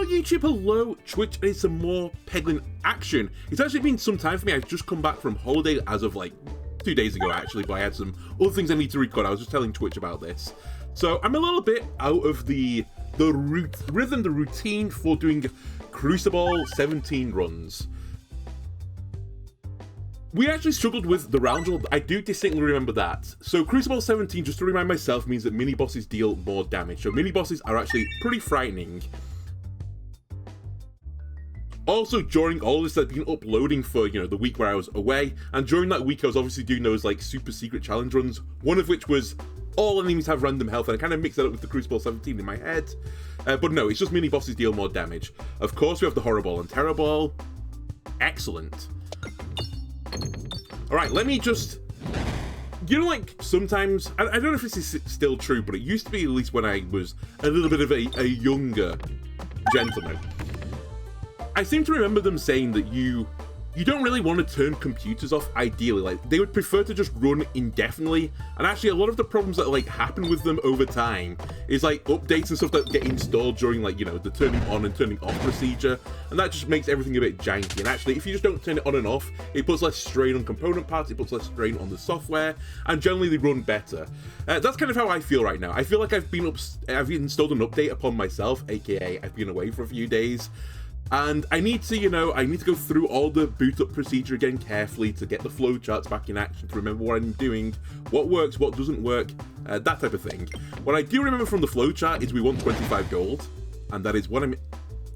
Hello YouTube, hello Twitch, and it's some more Peglin action. It's actually been some time for me. I've just come back from holiday as of like 2 days ago actually, but I had some other things I need to record. I was just telling Twitch about this. So I'm a little bit out of the routine for doing Crucible 17 runs. We actually struggled with the round. I do distinctly remember that. So Crucible 17, just to remind myself, means that mini bosses deal more damage. So mini bosses are actually pretty frightening. Also, during all this, I've been uploading for, the week where I was away. And during that week, I was obviously doing those, like, super secret challenge runs. One of which was all enemies have random health. And I kind of mixed that up with the Crucible 17 in my head. But no, it's just mini bosses deal more damage. Of course, we have the Horror Ball and Terror Ball. Excellent. Alright, let me just... like, sometimes... I don't know if this is still true, but it used to be, at least when I was a little bit of a younger gentleman. I seem to remember them saying that you don't really want to turn computers off, ideally. Like, they would prefer to just run indefinitely. And actually, a lot of the problems that, like, happen with them over time is, like, updates and stuff that get installed during, like, the turning on and turning off procedure. And that just makes everything a bit janky. And actually, if you just don't turn it on and off, it puts less strain on component parts, it puts less strain on the software, and generally they run better. That's kind of how I feel right now. I feel like I've installed an update upon myself, aka I've been away for a few days. And I need to, I need to go through all the boot up procedure again carefully to get the flowcharts back in action, to remember what I'm doing, what works, what doesn't work, that type of thing. What I do remember from the flowchart is we want 25 gold, and that is what I'm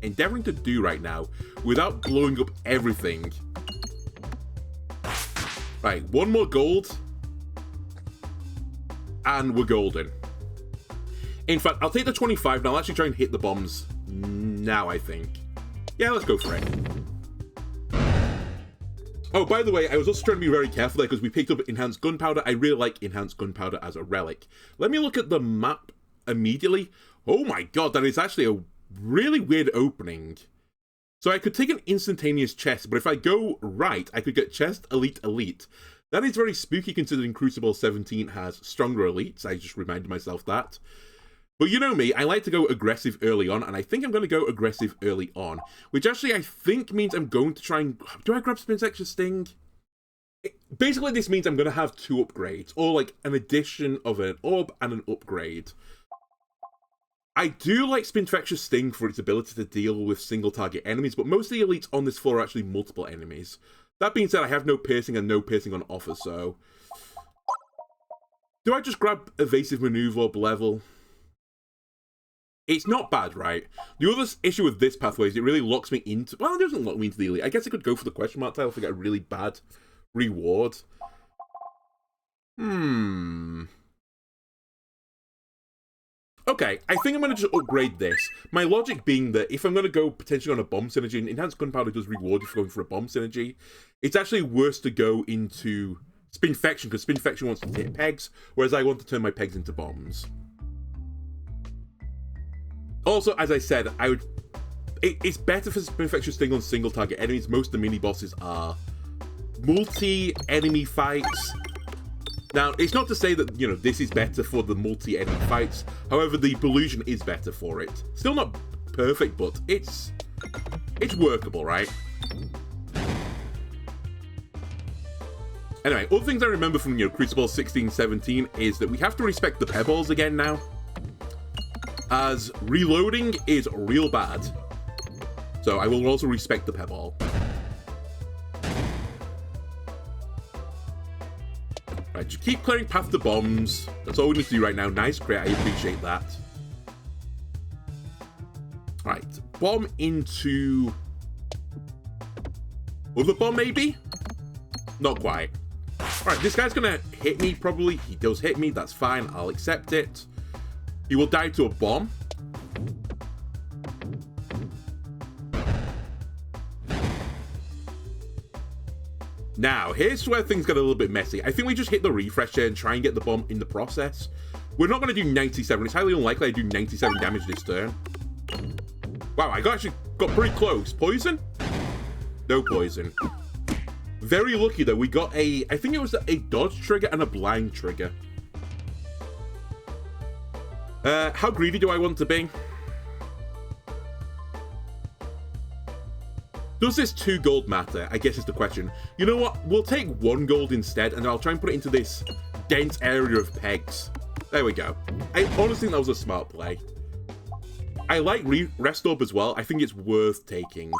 endeavoring to do right now without blowing up everything. Right, one more gold, and we're golden. In fact, I'll take the 25 and I'll actually try and hit the bombs now, I think. Yeah, let's go for it. Oh, by the way, I was also trying to be very careful there because we picked up enhanced gunpowder. I really like enhanced gunpowder as a relic. Let me look at the map immediately. Oh my god, that is actually a really weird opening. So I could take an instantaneous chest, but if I go right, I could get chest, elite, elite. That is very spooky considering Crucible 17 has stronger elites. I just reminded myself that. But you know me, I like to go aggressive early on, and I think I'm going to go aggressive early on. Which actually I think means I'm going to try and... Do I grab Spin's Extra Sting? Basically this means I'm going to have 2 upgrades, or like an addition of an orb and an upgrade. I do like Spin's Extra Sting for its ability to deal with single target enemies, but most of the elites on this floor are actually multiple enemies. That being said, I have no piercing and no piercing on offer, so... Do I just grab Evasive Maneuver Orb level? It's not bad, right? The other issue with this pathway is it really locks me into... Well, it doesn't lock me into the elite. I guess I could go for the question mark title if I get a really bad reward. Okay, I think I'm going to just upgrade this. My logic being that if I'm going to go potentially on a bomb synergy, and Enhanced Gunpowder does reward you for going for a bomb synergy, it's actually worse to go into Spinfection, because Spinfection wants to hit pegs, whereas I want to turn my pegs into bombs. Also, as I said, it's better for Spinfection Sting on single target enemies. Most of the mini bosses are multi-enemy fights. Now, it's not to say that, this is better for the multi-enemy fights. However, the Belusion is better for it. Still not perfect, but it's workable, right? Anyway, other things I remember from, Crucible 16, 17 is that we have to respect the pebbles again now, as reloading is real bad. So I will also respect the pebble. Right, just keep clearing path to bombs. That's all we need to do right now. Nice, great, I appreciate that. Right, bomb into... Other bomb, maybe? Not quite. Alright, this guy's gonna hit me, probably. He does hit me, that's fine, I'll accept it. He will die to a bomb. Now, here's where things get a little bit messy. I think we just hit the refresh here and try and get the bomb in the process. We're not going to do 97. It's highly unlikely I do 97 damage this turn. Wow, I actually got pretty close. Poison? No poison. Very lucky, though. We got I think it was a dodge trigger and a blind trigger. How greedy do I want to be? Does this 2 gold matter? I guess is the question. You know what? We'll take 1 gold instead, and I'll try and put it into this dense area of pegs. There we go. I honestly think that was a smart play. I like Rest Orb as well. I think it's worth taking.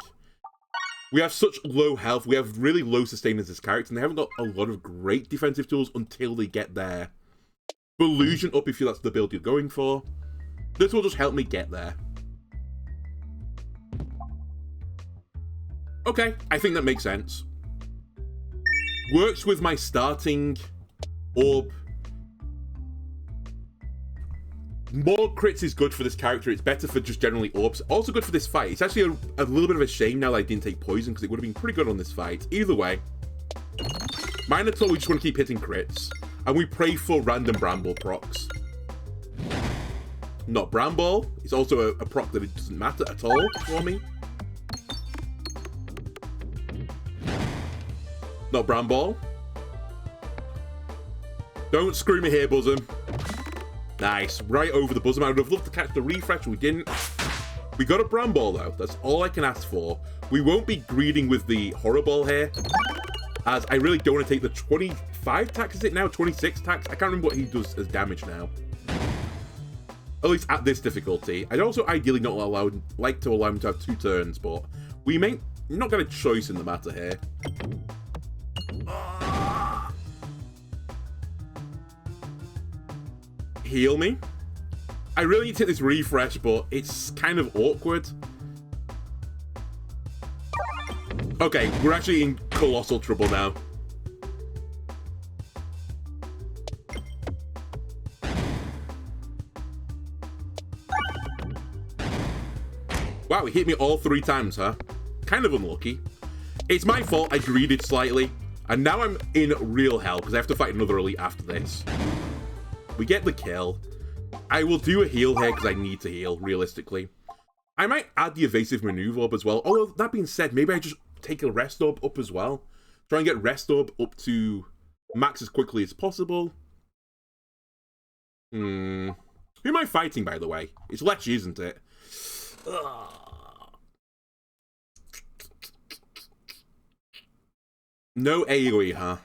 We have such low health. We have really low sustain as this character, and they haven't got a lot of great defensive tools until they get their Illusion up if that's the build you're going for. This will just help me get there. Okay, I think that makes sense. Works with my starting orb. More crits is good for this character. It's better for just generally orbs. Also good for this fight. It's actually a little bit of a shame now that I didn't take poison, because it would have been pretty good on this fight. Either way, Minotaur, we just want to keep hitting crits. And we pray for random Bramble procs. Not Bramble. It's also a proc that it doesn't matter at all for me. Not Bramble. Don't screw me here, Bosom. Nice. Right over the Bosom. I would have loved to catch the refresh. We didn't. We got a Bramble, though. That's all I can ask for. We won't be greeting with the Horror Ball here, as I really don't want to take the 25 tax, is it now? 26 tax? I can't remember what he does as damage now. At least at this difficulty. I'd also ideally not like to allow him to have 2 turns, but we may not get a choice in the matter here. Heal me. I really need to take this refresh, but it's kind of awkward. Okay, we're actually in colossal trouble now. Wow, he hit me all 3 times, huh? Kind of unlucky. It's my fault, I greeded slightly. And now I'm in real hell, because I have to fight another elite after this. We get the kill. I will do a heal here, because I need to heal, realistically. I might add the evasive maneuver up as well. Although, that being said, maybe I just take a rest orb up as well. Try and get rest orb up to max as quickly as possible. Who am I fighting, by the way? It's Lech, isn't it? No AoE, huh?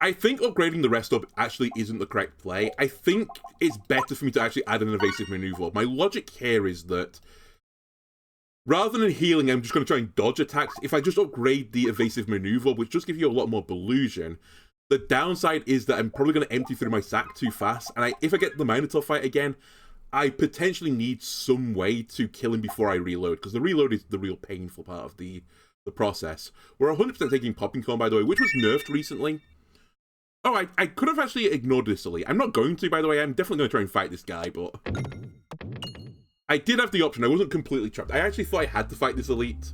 I think upgrading the rest orb actually isn't the correct play. I think it's better for me to actually add an evasive maneuver. My logic here is that rather than healing, I'm just going to try and dodge attacks. If I just upgrade the evasive maneuver, which does give you a lot more illusion, the downside is that I'm probably going to empty through my sack too fast. And if I get the Minotaur fight again, I potentially need some way to kill him before I reload, because the reload is the real painful part of the process. We're 100% taking Popping Corn, by the way, which was nerfed recently. Oh, I could have actually ignored this elite. I'm not going to, by the way. I'm definitely going to try and fight this guy, but I did have the option. I wasn't completely trapped. I actually thought I had to fight this elite.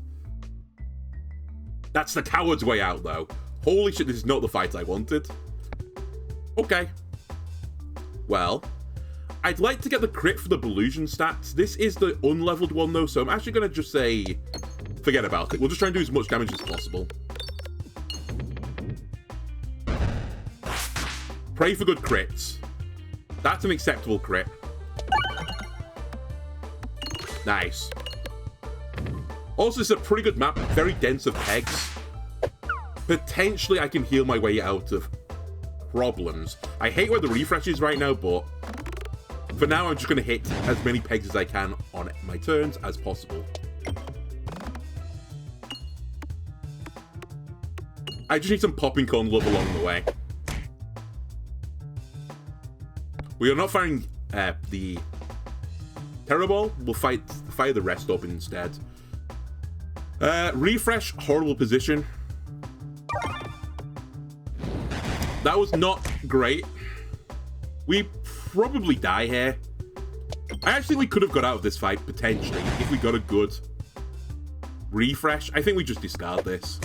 That's the coward's way out, though. Holy shit, this is not the fight I wanted. Okay. Well, I'd like to get the crit for the Belusion stats. This is the unleveled one, though, so I'm actually going to just say forget about it. We'll just try and do as much damage as possible. Pray for good crits. That's an acceptable crit. Nice. Also, this is a pretty good map. Very dense of pegs. Potentially, I can heal my way out of problems. I hate where the refresh is right now, but for now, I'm just going to hit as many pegs as I can on my turns as possible. I just need some Popping Corn love along the way. We are not firing the Terror Ball. We'll fire the rest up instead. Refresh, horrible position. That was not great. We probably die here. We could have got out of this fight, potentially, if we got a good refresh. I think we just discard this.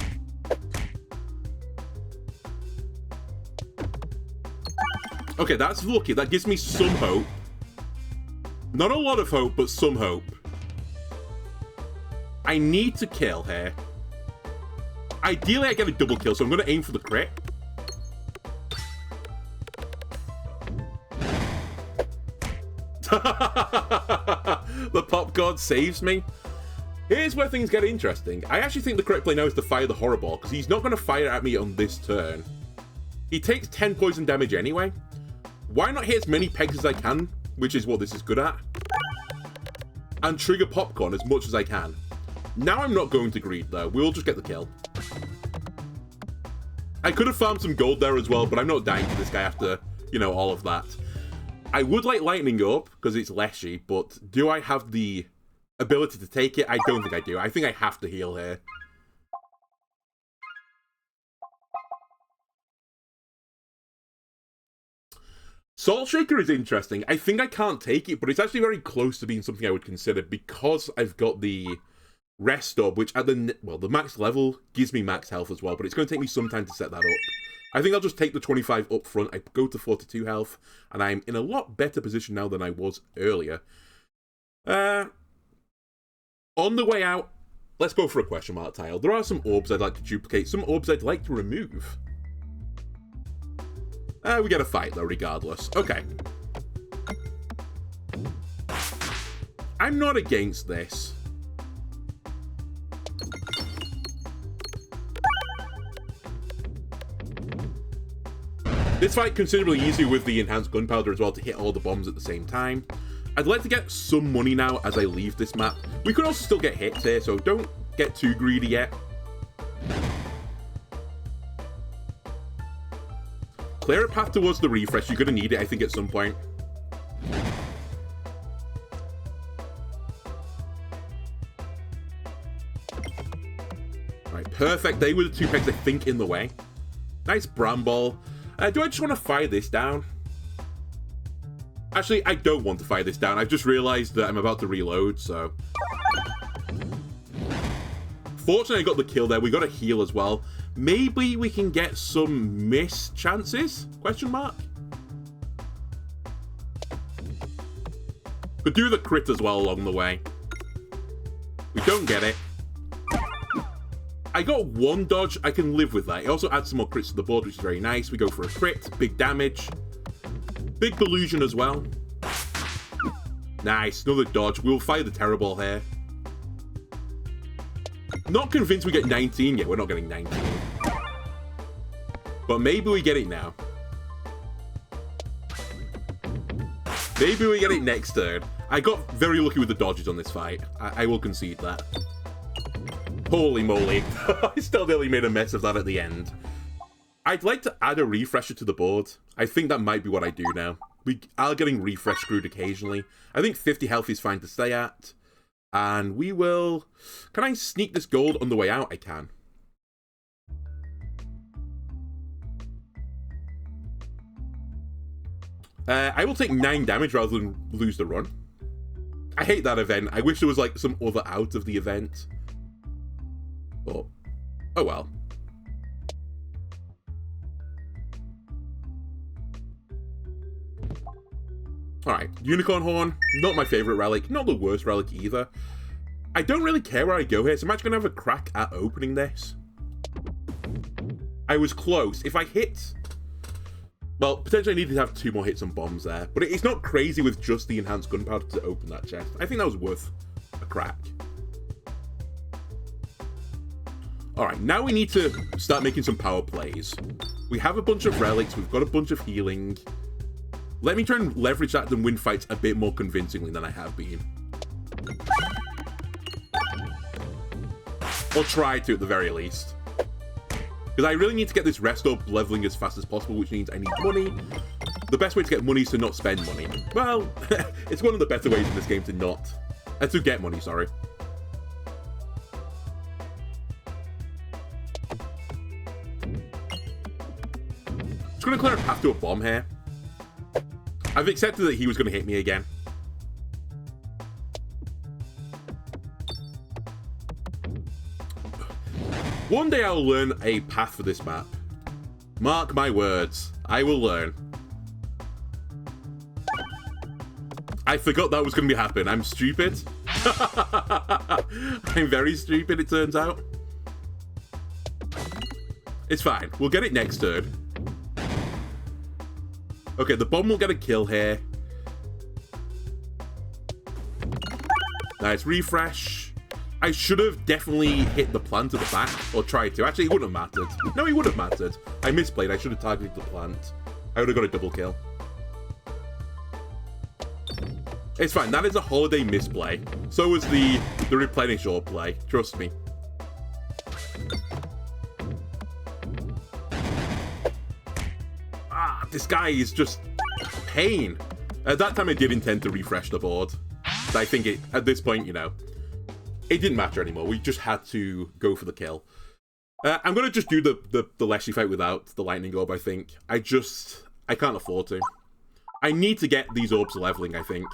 Okay, that's lucky. That gives me some hope. Not a lot of hope, but some hope. I need to kill here. Ideally, I get a double kill, so I'm going to aim for the crit. The popcorn saves me. Here's where things get interesting. I actually think the correct play now is to fire the horror ball, because he's not going to fire at me on this turn. He takes 10 poison damage anyway. Why not hit as many pegs as I can, which is what this is good at, and trigger popcorn as much as I can. Now I'm not going to greed though, we'll just get the kill. I could have farmed some gold there as well, but I'm not dying to this guy after, you know, all of that. I would like lightning up, because it's leshy, but do I have the ability to take it? I don't think I do. I think I have to heal here. Salt Shaker is interesting. I think I can't take it, but it's actually very close to being something I would consider because I've got the rest up, which at the max level gives me max health as well, but it's going to take me some time to set that up. I think I'll just take the 25 up front. I go to 42 health, and I'm in a lot better position now than I was earlier. On the way out, let's go for a question mark tile. There are some orbs I'd like to duplicate, some orbs I'd like to remove. We get a fight, though, regardless. Okay. I'm not against this. This fight considerably easier with the enhanced gunpowder as well to hit all the bombs at the same time. I'd like to get some money now as I leave this map. We could also still get hits here, so don't get too greedy yet. Clear a path towards the refresh. You're going to need it, I think, at some point. Alright, perfect. They were the two pegs, I think, in the way. Nice bramble. Do I just want to fire this down? Actually, I don't want to fire this down. I've just realized that I'm about to reload, so... Fortunately, I got the kill there. We got a heal as well. Maybe we can get some miss chances? Question mark? Could do the crit as well along the way. We don't get it. I got one dodge. I can live with that. It also adds some more crits to the board, which is very nice. We go for a crit. Big damage. Big delusion as well. Nice. Another dodge. We'll fire the terror ball here. Not convinced we get 19 yet. We're not getting 19. But maybe we get it now. Maybe we get it next turn. I got very lucky with the dodges on this fight. I will concede that. Holy moly. I still nearly made a mess of that at the end. I'd like to add a refresher to the board. I think that might be what I do now. We are getting refresh screwed occasionally. I think 50 health is fine to stay at. And we will... Can I sneak this gold on the way out? I can. I will take 9 damage rather than lose the run. I hate that event. I wish there was like some other out of the event. But, oh well. Alright, Unicorn Horn, not my favourite relic, not the worst relic either. I don't really care where I go here, so I'm actually going to have a crack at opening this. I was close. If I hit... Well, potentially I needed to have 2 more hits on bombs there, but it's not crazy with just the enhanced gunpowder to open that chest. I think that was worth a crack. Alright, now we need to start making some power plays. We have a bunch of relics, we've got a bunch of healing. Let me try and leverage that and win fights a bit more convincingly than I have been. Or try to, at the very least. Because I really need to get this rest up leveling as fast as possible, which means I need money. The best way to get money is to not spend money. Well, it's one of the better ways in this game to not... to get money, sorry. Just going to clear a path to a bomb here. I've accepted that he was going to hit me again. One day I'll learn a path for this map. Mark my words. I will learn. I forgot that was going to be happening. I'm stupid. I'm very stupid, it turns out. It's fine. We'll get it next turn. Okay, the bomb will get a kill here. Nice refresh. I should have definitely hit the plant at the back, or tried to. Actually, it wouldn't have mattered. No, it would have mattered. I misplayed. I should have targeted the plant. I would have got a double kill. It's fine. That is a holiday misplay. So was the replenish orb play. Trust me. This guy is just pain. At that time, I did intend to refresh the board. But I think at this point, you know, it didn't matter anymore. We just had to go for the kill. I'm going to just do the Leshy fight without the lightning orb, I think. I can't afford to. I need to get these orbs leveling, I think.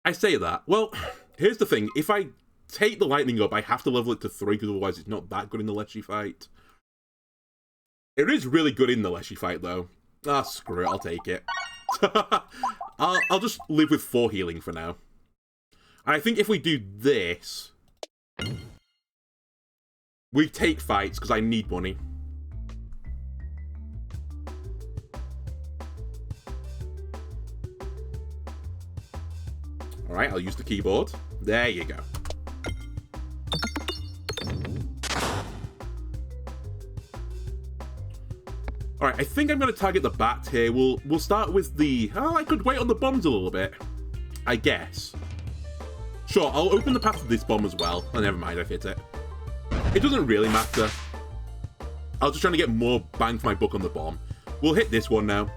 I say that. Well, here's the thing. If I take the lightning orb, I have to level it to 3, because otherwise it's not that good in the Leshy fight. It is really good in the Leshy fight, though. Ah, screw it. I'll take it. I'll just live with 4 healing for now. I think if we do this, we take fights, because I need money. Alright, I'll use the keyboard. There you go. Alright, I think I'm going to target the bat here. We'll start with the... Oh, I could wait on the bombs a little bit. I guess. Sure, I'll open the path to this bomb as well. Oh, never mind, I've hit it. It doesn't really matter. I was just trying to get more bang for my buck on the bomb. We'll hit this one now.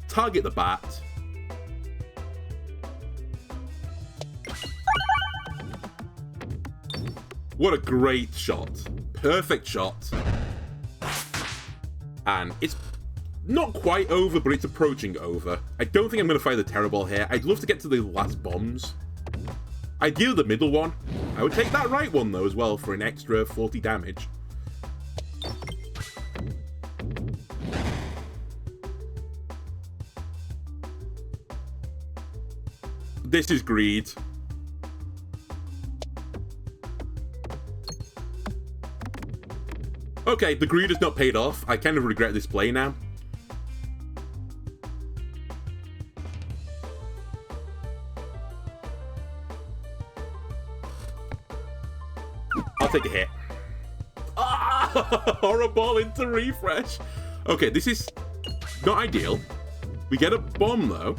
Target the bat. What a great shot. Perfect shot. And it's not quite over, but it's approaching over. I don't think I'm going to fire the Terror Ball here. I'd love to get to the last bombs. Ideally the middle one. I would take that right one, though, as well, for an extra 40 damage. This is greed. Okay, the greed has not paid off. I kind of regret this play now. I'll take a hit. Ah! Horrible into refresh. Okay, this is not ideal. We get a bomb, though.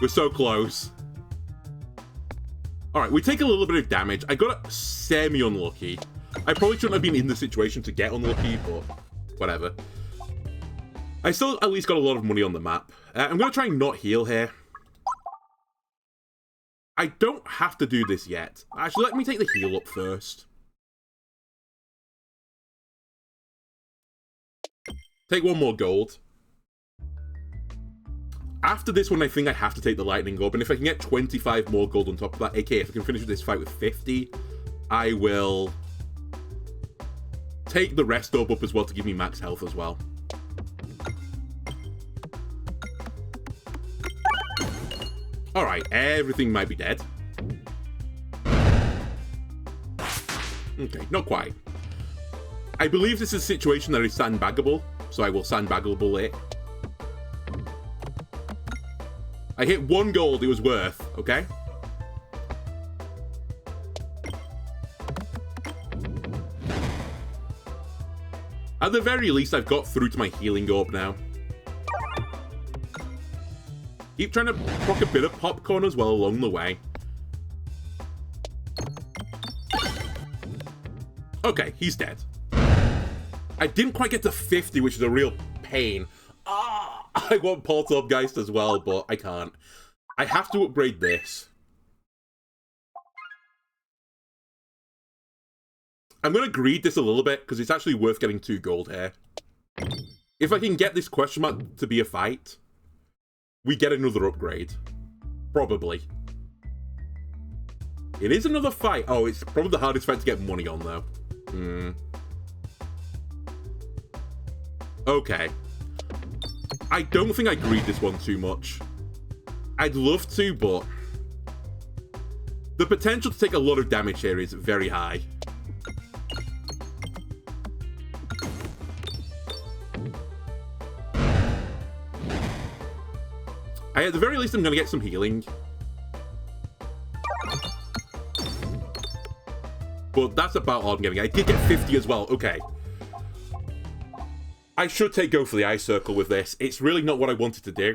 We're so close. Alright, we take a little bit of damage. I got semi-unlucky. I probably shouldn't have been in the situation to get unlucky, but whatever. I still at least got a lot of money on the map. I'm going to try and not heal here. I don't have to do this yet. Actually, let me take the heal up first. Take 1 more gold. After this one, I think I have to take the lightning orb, and if I can get 25 more gold on top of that, aka if I can finish this fight with 50, I will take the rest orb up as well to give me max health as well. Alright, everything might be dead. Okay, not quite. I believe this is a situation that is sandbaggable, so I will sandbaggable it. I hit 1 gold, it was worth, okay? At the very least, I've got through to my healing orb now. Keep trying to proc a bit of popcorn as well along the way. Okay, he's dead. I didn't quite get to 50, which is a real pain. I want Poltergeist as well, but I can't. I have to upgrade this. I'm going to greed this a little bit, because it's actually worth getting 2 gold here. If I can get this question mark to be a fight, we get another upgrade. Probably. It is another fight. Oh, it's probably the hardest fight to get money on, though. Okay. I don't think I greed this one too much. I'd love to, but The potential to take a lot of damage here is very high. At the very least, I'm going to get some healing. But that's about all I'm getting. I did get 50 as well. Okay. I should take go for the ice circle with this. It's really not what I wanted to do,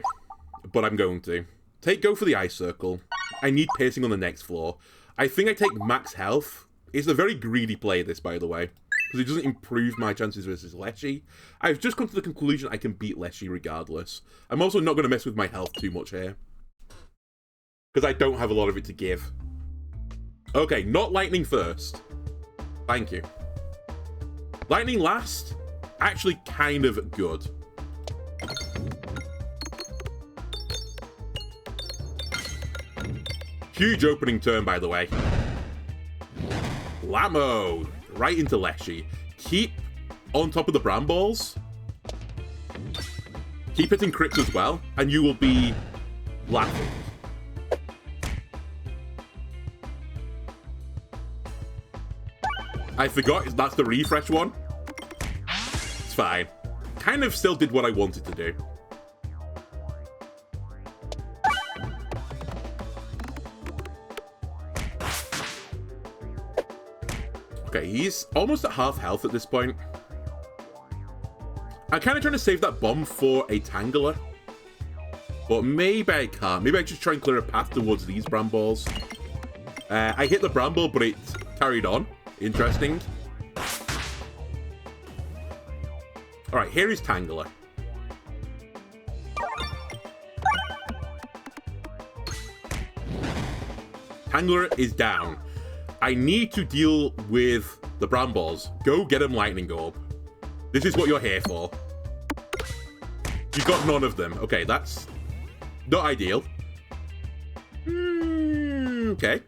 but I'm going to. Take go for the ice circle. I need piercing on the next floor. I think I take max health. It's a very greedy play, this, by the way, because it doesn't improve my chances versus Leshy. I've just come to the conclusion I can beat Leshy regardless. I'm also not going to mess with my health too much here, because I don't have a lot of it to give. Okay, not lightning first. Thank you. Lightning last. Actually kind of good. Huge opening turn, by the way. Lamo. Right into Leshy. Keep on top of the Bramballs. Keep hitting crits as well, and you will be laughing. I forgot that's the refresh one. It's fine. Kind of still did what I wanted to do. Okay, he's almost at half health at this point. I'm kind of trying to save that bomb for a Tangler. But maybe I can't. Maybe I just try and clear a path towards these Bramballs. I hit the Bramble, but it carried on. Interesting. Alright, here is Tangler. Tangler is down. I need to deal with the Bramballs. Go get him Lightning Orb. This is what you're here for. You got none of them. Okay, that's not ideal. Okay.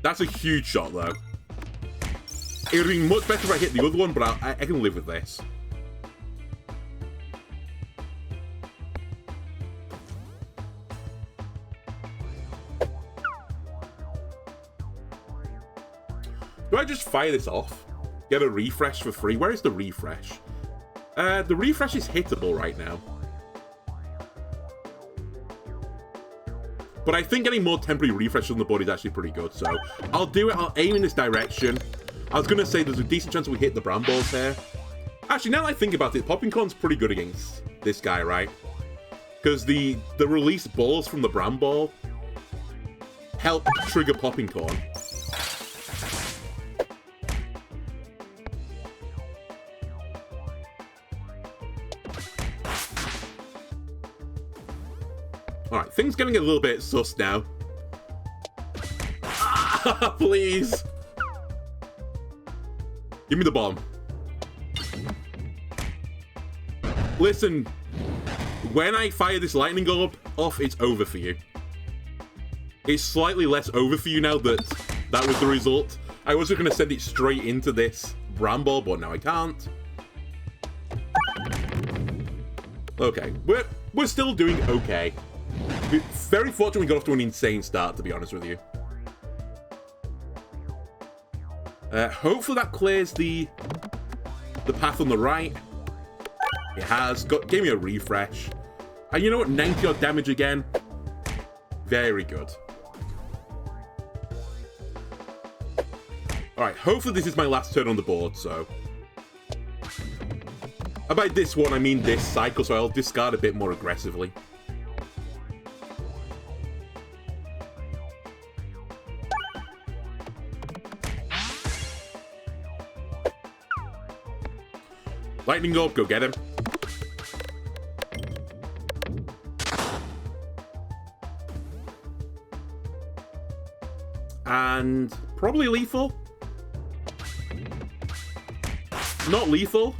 That's a huge shot, though. It would be much better if I hit the other one, but I can live with this. Do I just fire this off? Get a refresh for free? Where is the refresh? The refresh is hittable right now. But I think getting more temporary refresh on the board is actually pretty good, so I'll do it. I'll aim in this direction. I was going to say there's a decent chance we hit the Bramballs here. Actually, now that I think about it, Popping Corn's pretty good against this guy, right? Because the released balls from the Bramball help trigger Popping Corn. Alright, things getting a little bit sus now. Ah, please. Give me the bomb. Listen, when I fire this lightning orb off, it's over for you. It's slightly less over for you now that that was the result. I was just going to send it straight into this Bramble, but now I can't. Okay, we're still doing okay. We're very fortunate we got off to an insane start, to be honest with you. Hopefully that clears the path on the right. It has. Gave me a refresh. And you know what? 90 odd damage again. Very good. Alright, hopefully this is my last turn on the board, so... And by this one, I mean this cycle, so I'll discard a bit more aggressively. Lightning Orb, go get him. And probably lethal. Not lethal.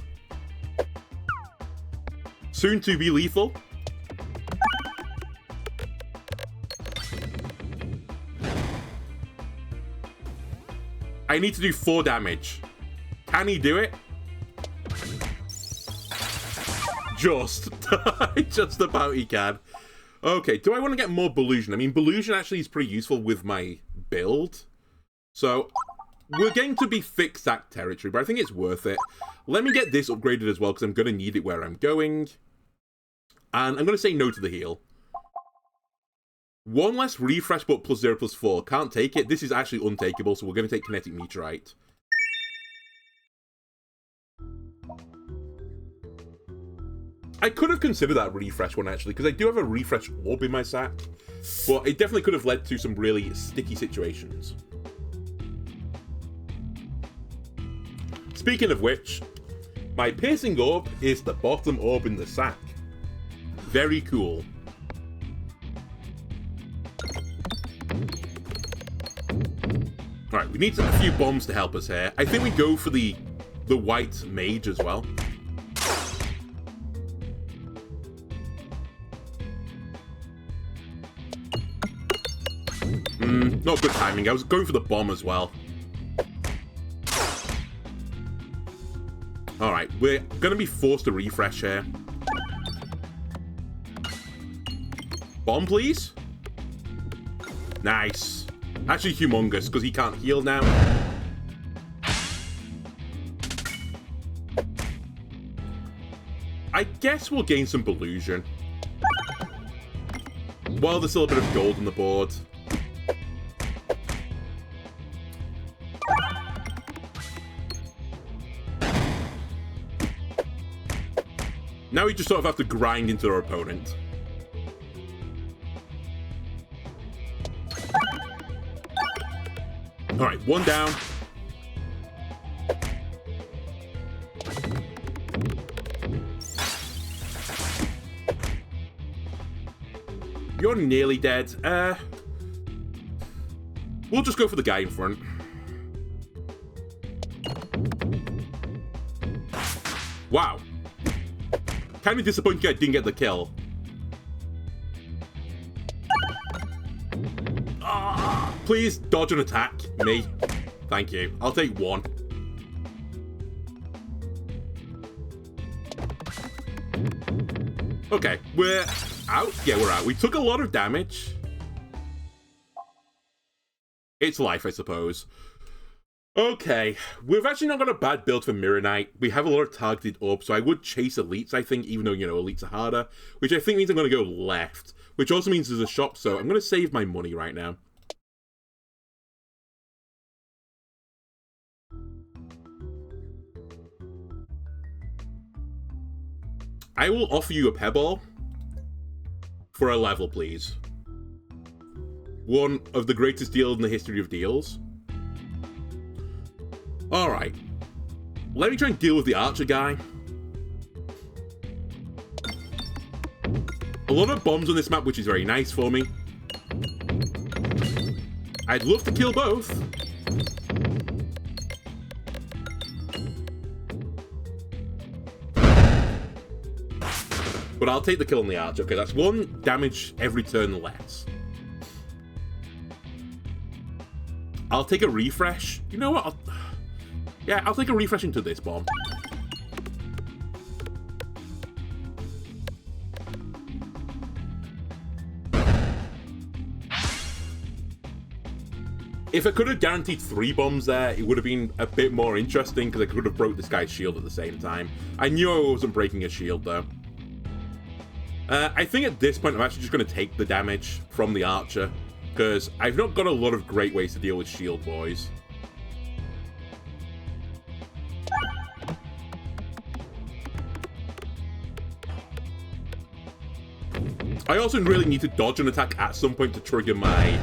Soon to be lethal. I need to do 4 damage. Can he do it? Just about he can. Okay, do I want to get more Ballusion? I mean, Ballusion actually is pretty useful with my build. So, we're going to be thick sack territory, but I think it's worth it. Let me get this upgraded as well, because I'm going to need it where I'm going. And I'm going to say no to the heal. 1 less refresh, but +0/+4. Can't take it. This is actually untakeable, so we're going to take Kinetic Meteorite. I could have considered that refresh one, actually, because I do have a refresh orb in my sack. But it definitely could have led to some really sticky situations. Speaking of which, my piercing orb is the bottom orb in the sack. Very cool. Alright, we need a few bombs to help us here. I think we go for the white mage as well. Not good timing. I was going for the bomb as well. Alright, we're going to be forced to refresh here. Bomb, please. Nice. Actually, humongous, because he can't heal now. I guess we'll gain some Ballusion. While there's still a bit of gold on the board. Now we just sort of have to grind into our opponent. Alright, 1 down. You're nearly dead. We'll just go for the guy in front. Wow. Kind of disappointed I didn't get the kill. Please dodge an attack. Me. Thank you. I'll take 1. Okay, we're out. Yeah, we're out. We took a lot of damage. It's life, I suppose. Okay, we've actually not got a bad build for Mirror Knight. We have a lot of targeted orbs, so I would chase elites, I think, even though, you know, elites are harder, which I think means I'm going to go left, which also means there's a shop, so I'm going to save my money right now. I will offer you a Pebble for a level, please. One of the greatest deals in the history of deals. Alright. Let me try and deal with the archer guy. A lot of bombs on this map, which is very nice for me. I'd love to kill both. But I'll take the kill on the archer. Okay, that's 1 damage every turn less. I'll take a refresh. You know what? I'll take a refresh into this bomb. If I could have guaranteed 3 bombs there, it would have been a bit more interesting, because I could have broke this guy's shield at the same time. I knew I wasn't breaking his shield, though. I think at this point I'm actually just going to take the damage from the archer, because I've not got a lot of great ways to deal with shield boys. I also really need to dodge an attack at some point to trigger my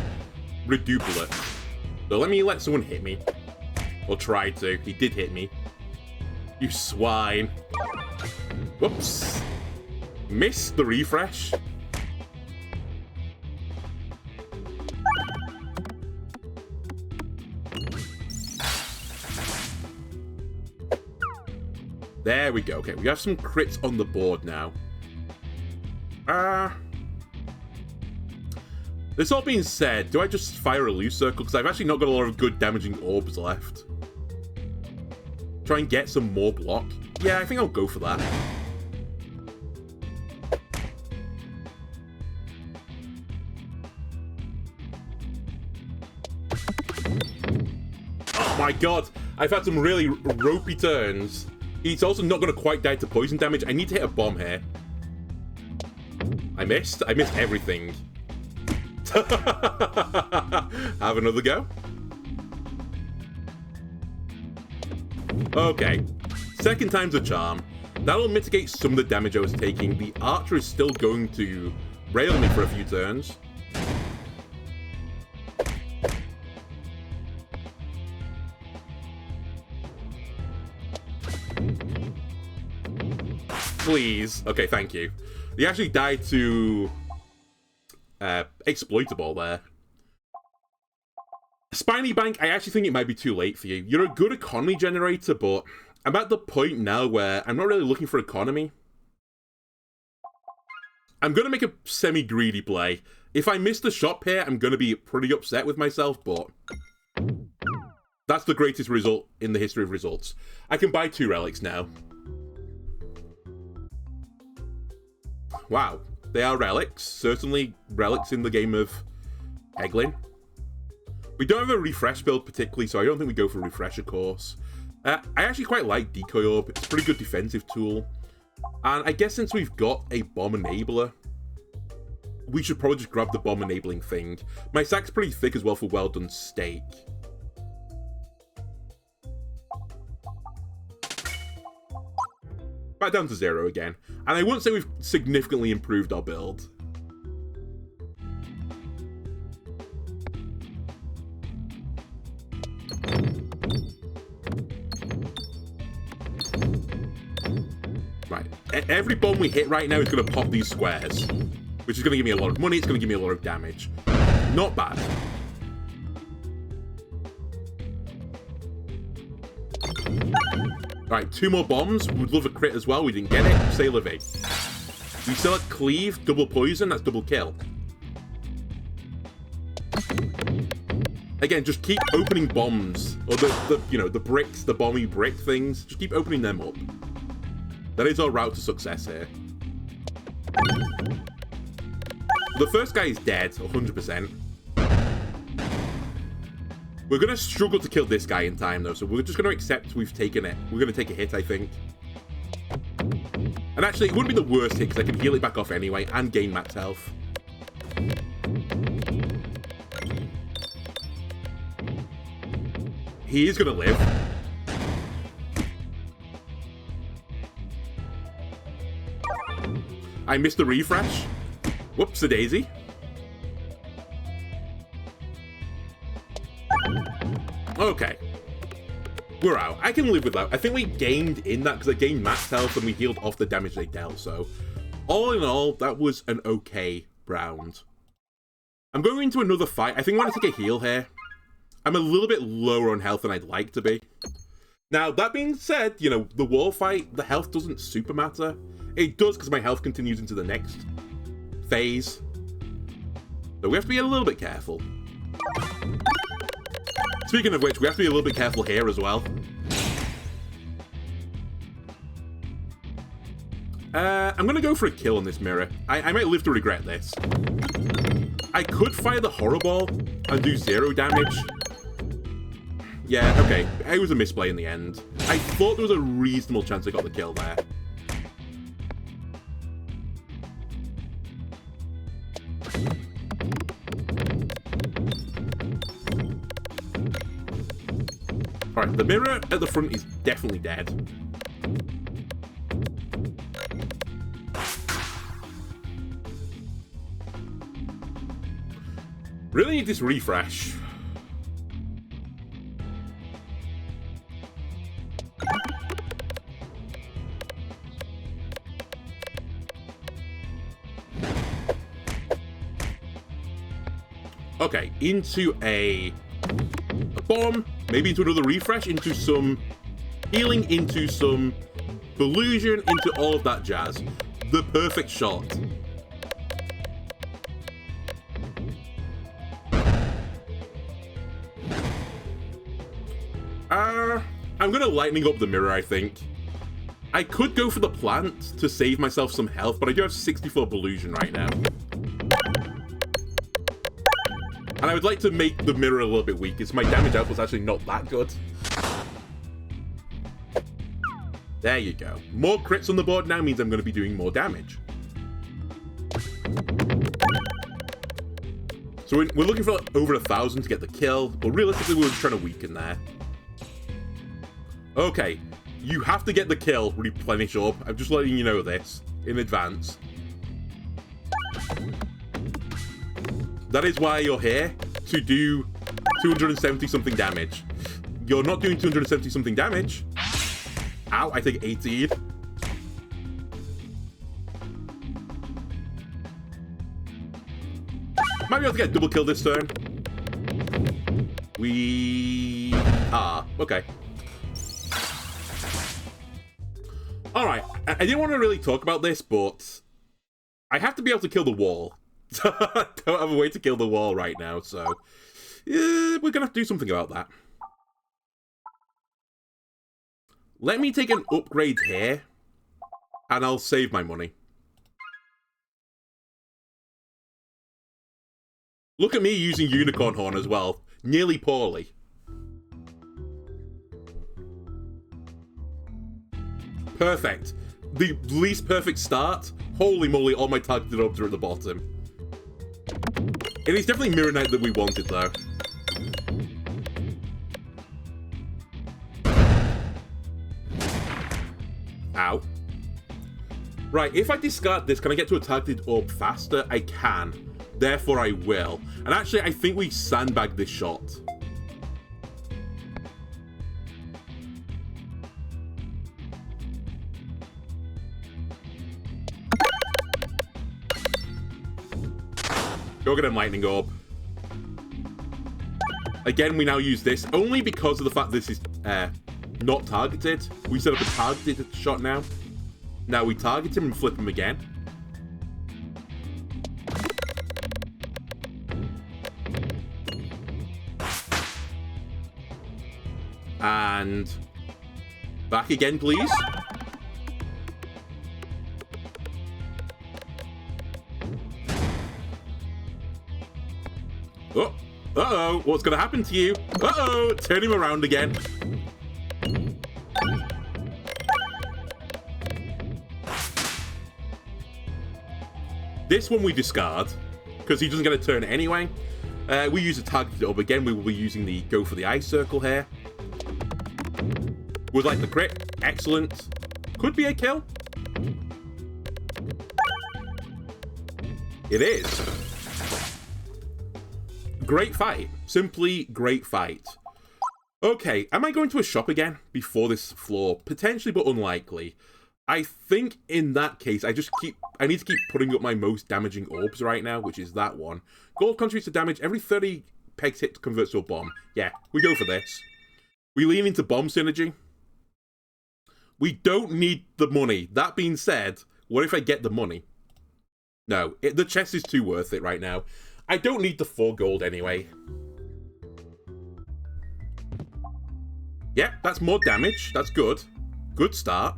reduplicate. So let someone hit me. Or try to. He did hit me. You swine. Whoops. Missed the refresh. There we go. Okay, we have some crits on the board now. This all being said, do I just fire a loose circle? Because I've actually not got a lot of good damaging orbs left. Try and get some more block. Yeah, I think I'll go for that. my god. I've had some really ropey turns. He's also not going to quite die to poison damage. I need to hit a bomb here. I missed. I missed everything. Have another go. Okay. Second time's a charm. That'll mitigate some of the damage I was taking. The archer is still going to rail me for a few turns. Please. Okay, thank you. He actually died to exploitable there. Spiny Bank, I actually think it might be too late for you. You're a good economy generator, but I'm at the point now where I'm not really looking for economy. I'm going to make a semi-greedy play. If I miss the shop here, I'm going to be pretty upset with myself, but that's the greatest result in the history of results. I can buy 2 relics now. Wow, they are relics. Certainly relics in the game of Peglin. We don't have a refresh build particularly, so I don't think we go for a refresher course. I actually quite like Decoy Orb. It's a pretty good defensive tool. And I guess since we've got a bomb enabler, we should probably just grab the bomb enabling thing. My sack's pretty thick as well for well done steak. Back down to 0 again. And I wouldn't say we've significantly improved our build. Right. Every bomb we hit right now is going to pop these squares, which is going to give me a lot of money. It's going to give me a lot of damage. Not bad. Right, 2 more bombs. Would love a crit as well. We didn't get it. Say Livy. We still had Cleave, double poison. That's double kill. Again, just keep opening bombs. Or the bricks, the bomby brick things. Just keep opening them up. That is our route to success here. The first guy is dead, 100%. We're going to struggle to kill this guy in time, though, so we're just going to accept we've taken it. We're going to take a hit, I think. And actually, it wouldn't be the worst hit, because I can heal it back off anyway, and gain max health. He is going to live. I missed the refresh. Whoops-a-daisy. Okay. We're out. I can live with that. I think we gained in that because I gained max health and we healed off the damage they dealt, so all in all, that was an okay round. I'm going into another fight. I think I want to take a heal here. I'm a little bit lower on health than I'd like to be. Now, that being said, you know, the wall fight, the health doesn't super matter. It does because my health continues into the next phase. So we have to be a little bit careful. Speaking of which, we have to be a little bit careful here as well. I'm going to go for a kill on this mirror. I might live to regret this. I could fire the horror ball and do 0 damage. Yeah, okay. It was a misplay in the end. I thought there was a reasonable chance I got the kill there. Alright, the mirror at the front is definitely dead. Really need this refresh. Okay, into a bomb, maybe into another refresh, into some healing, into some illusion, into all of that jazz. The perfect shot. I'm gonna lightning up the mirror, I think. I could go for the plant to save myself some health, but I do have 64 illusion right now. And I would like to make the mirror a little bit weak, because my damage output's actually not that good. There you go. More crits on the board now means I'm going to be doing more damage. So we're looking for over 1,000 to get the kill, but realistically we're just trying to weaken there. Okay, you have to get the kill, replenish up. I'm just letting you know this in advance. That is why you're here, to do 270 something damage. You're not doing 270 something damage. Ow, I take 18. Might be able to get a double kill this turn. We are. Okay. Alright, I didn't want to really talk about this, but I have to be able to kill the wall. I don't have a way to kill the wall right now, so we're going to have to do something about that. Let me take an upgrade here, and I'll save my money. Look at me using Unicorn Horn as well. Nearly poorly. Perfect. The least perfect start. Holy moly, all my targeted orbs are at the bottom. It is definitely Mirror Knight that we wanted, though. Ow. Right, if I discard this, can I get to a targeted orb faster? I can. Therefore, I will. And actually, I think we sandbag this shot. Go get a lightning orb. Again, we now use this only because of the fact this is not targeted. We set up a targeted shot now. Now we target him and flip him again. And back again, please. Oh, uh-oh, what's gonna happen to you? Uh-oh, turn him around again. This one we discard, because he doesn't get a turn anyway. We use a targeted orb again. We will be using the go for the eye circle here. Would like the crit. Excellent. Could be a kill. It is. Great fight. Simply great fight. Okay, am I going to a shop again before this floor? Potentially, but unlikely. I think in that case, I need to keep putting up my most damaging orbs right now, which is that one. Gold contributes to damage. Every 30 pegs hit converts to a bomb. Yeah, we go for this. We lean into bomb synergy. We don't need the money. That being said, what if I get the money? No, the chest is too worth it right now. I don't need the 4 gold anyway. Yeah, that's more damage. That's good. Good start.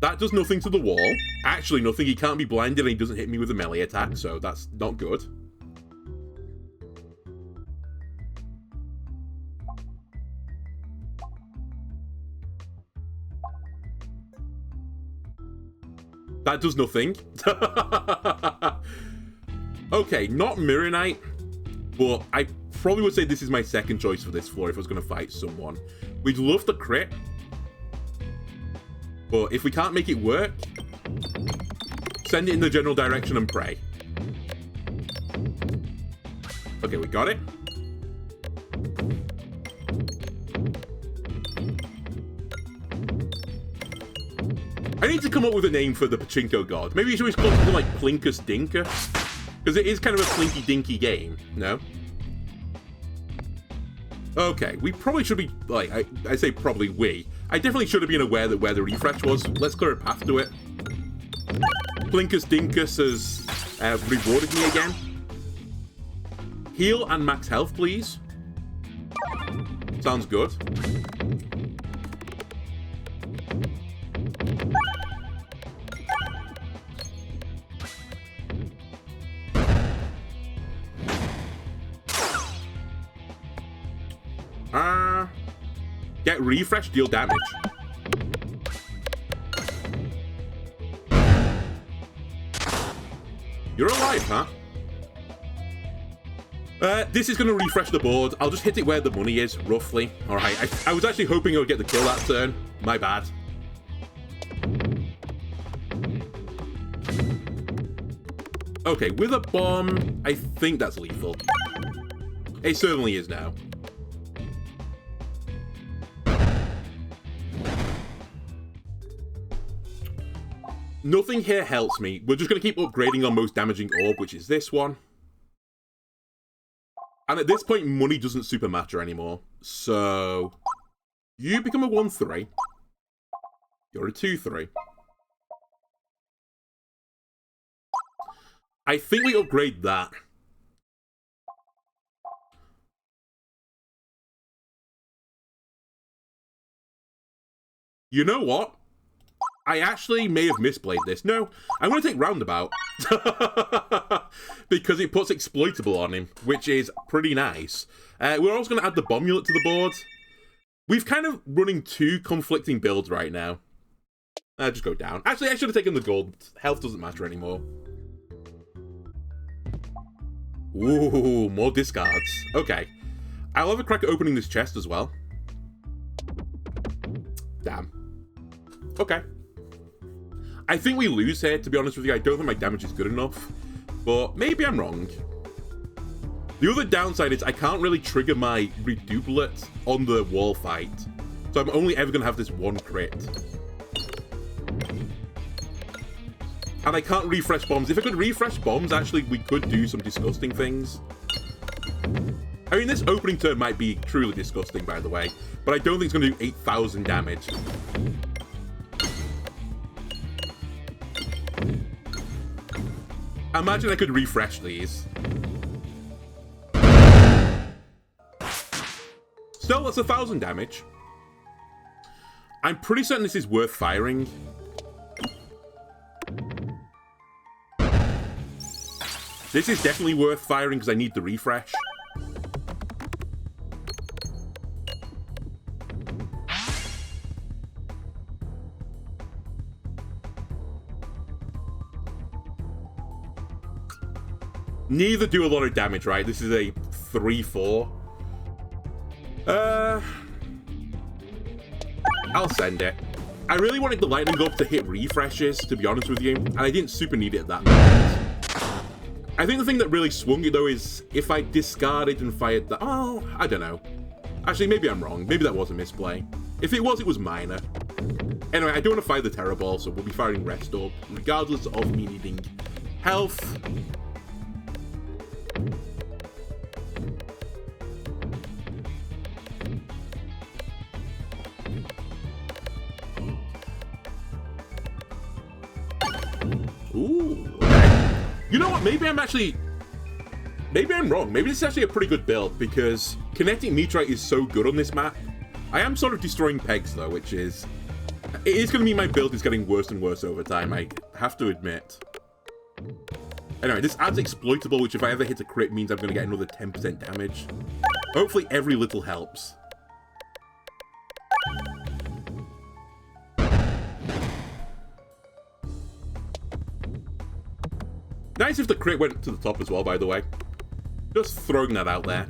That does nothing to the wall. Actually, nothing. He can't be blinded and he doesn't hit me with a melee attack, so that's not good. That does nothing. Okay, not Mirror Knight, but I probably would say this is my second choice for this floor if I was going to fight someone. We'd love the crit, but if we can't make it work, send it in the general direction and pray. Okay, we got it. I need to come up with a name for the Pachinko god. Maybe you should always call something like Plinkus Dinkus, because it is kind of a plinky dinky game, no? Okay, we probably should be, like, I say probably I definitely should have been aware that where the refresh was. Let's clear a path to it. Plinkus Dinkus has rewarded me again. Heal and max health, please. Sounds good. Get refresh, deal damage. You're alive, huh? This is going to refresh the board. I'll just hit it where the money is, roughly. Alright, I was actually hoping I would get the kill that turn. My bad. Okay, with a bomb, I think that's lethal. It certainly is now. Nothing here helps me. We're just going to keep upgrading our most damaging orb, which is this one. And at this point, money doesn't super matter anymore. So, you become a 1-3. You're a 2-3. I think we upgrade that. You know what? I actually may have misplayed this. No, I'm going to take Roundabout. Because it puts Exploitable on him, which is pretty nice. We're also going to add the Bombulate to the board. We've kind of running two conflicting builds right now. Just go down. Actually, I should have taken the gold. Health doesn't matter anymore. Ooh, more discards. Okay. I'll have a crack at opening this chest as well. Damn. Okay. I think we lose here, to be honest with you. I don't think my damage is good enough. But maybe I'm wrong. The other downside is I can't really trigger my Reduplicate on the wall fight. So I'm only ever going to have this one crit. And I can't refresh bombs. If I could refresh bombs, actually, we could do some disgusting things. I mean, this opening turn might be truly disgusting, by the way. But I don't think it's going to do 8,000 damage. Imagine I could refresh these. Still, that's 1,000 damage. I'm pretty certain this is worth firing. This is definitely worth firing because I need the refresh. Neither do a lot of damage, right? This is a 3-4. I'll send it. I really wanted the lightning up to hit refreshes, to be honest with you, and I didn't super need it at that moment. I think the thing that really swung it, though, is if I discarded and fired that... Oh, I don't know. Actually, maybe I'm wrong. Maybe that was a misplay. If it was minor. Anyway, I don't want to fire the Terror Ball, so we'll be firing Rest Up, regardless of me needing health. Ooh, okay. You know what? Maybe I'm wrong. Maybe this is actually a pretty good build, because Kinetic Meteorite is so good on this map. I am sort of destroying pegs, though, which is... It is going to mean my build is getting worse and worse over time, I have to admit. Anyway, this adds Exploitable, which if I ever hit a crit means I'm going to get another 10% damage. Hopefully every little helps. Nice if the crit went to the top as well, by the way. Just throwing that out there.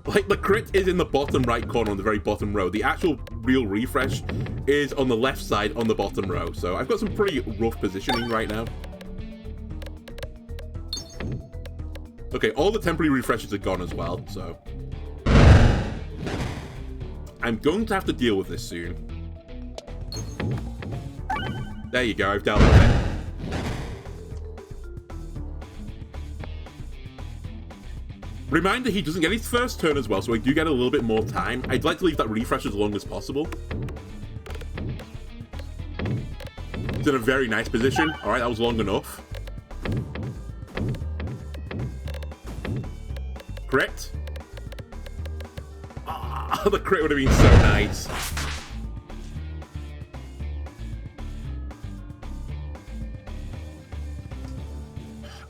Like, the crit is in the bottom right corner on the very bottom row. The actual real refresh is on the left side on the bottom row. So I've got some pretty rough positioning right now. Okay, all the temporary refreshes are gone as well, so... I'm going to have to deal with this soon. There you go, I've dealt with it. Reminder, he doesn't get his first turn as well, so I do get a little bit more time. I'd like to leave that refresh as long as possible. It's in a very nice position. Alright, that was long enough. Crit. Ah, the crit would have been so nice.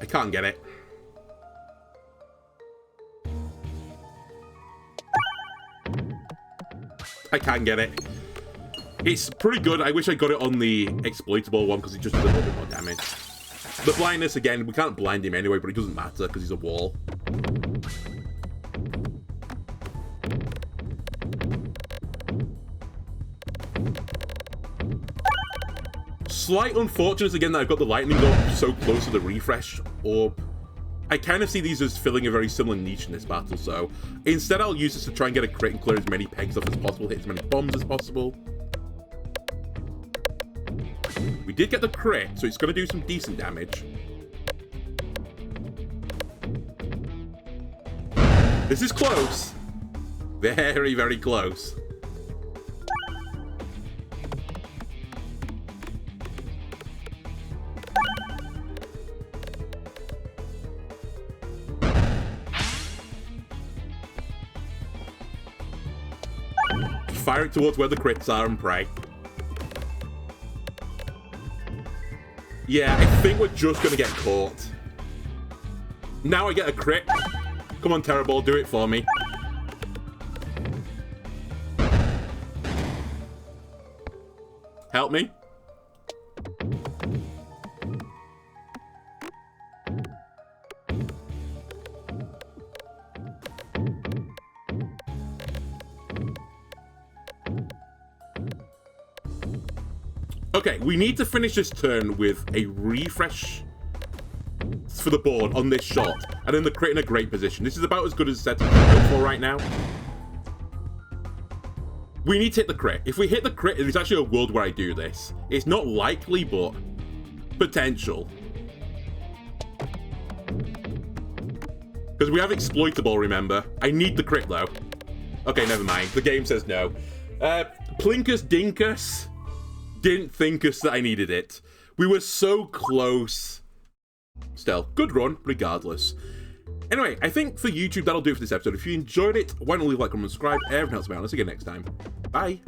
I can't get it. I can get it. It's pretty good. I wish I got it on the exploitable one because it just does a little bit more damage. The blindness, again, we can't blind him anyway, but it doesn't matter because he's a wall. Slight unfortunate again that I've got the lightning orb so close to the refresh orb. I kind of see these as filling a very similar niche in this battle, so instead I'll use this to try and get a crit and clear as many pegs off as possible, hit as many bombs as possible. We did get the crit, so it's going to do some decent damage. This is close. Very, very close. Fire it towards where the crits are and pray. Yeah, I think we're just going to get caught. Now I get a crit. Come on, Terror Ball, do it for me. Help me. Okay, we need to finish this turn with a refresh for the board on this shot, and then the crit in a great position. This is about as good as set up for right now. We need to hit the crit. If we hit the crit, there's actually a world where I do this. It's not likely, but potential. Because we have exploitable, remember? I need the crit, though. Okay, never mind. The game says no. Plinkus, Dinkus. Didn't think us that I needed it. We were so close. Still, good run, regardless. Anyway, I think for YouTube, that'll do it for this episode. If you enjoyed it, why not leave a like, comment, subscribe, everything else about. Let's see you next time. Bye.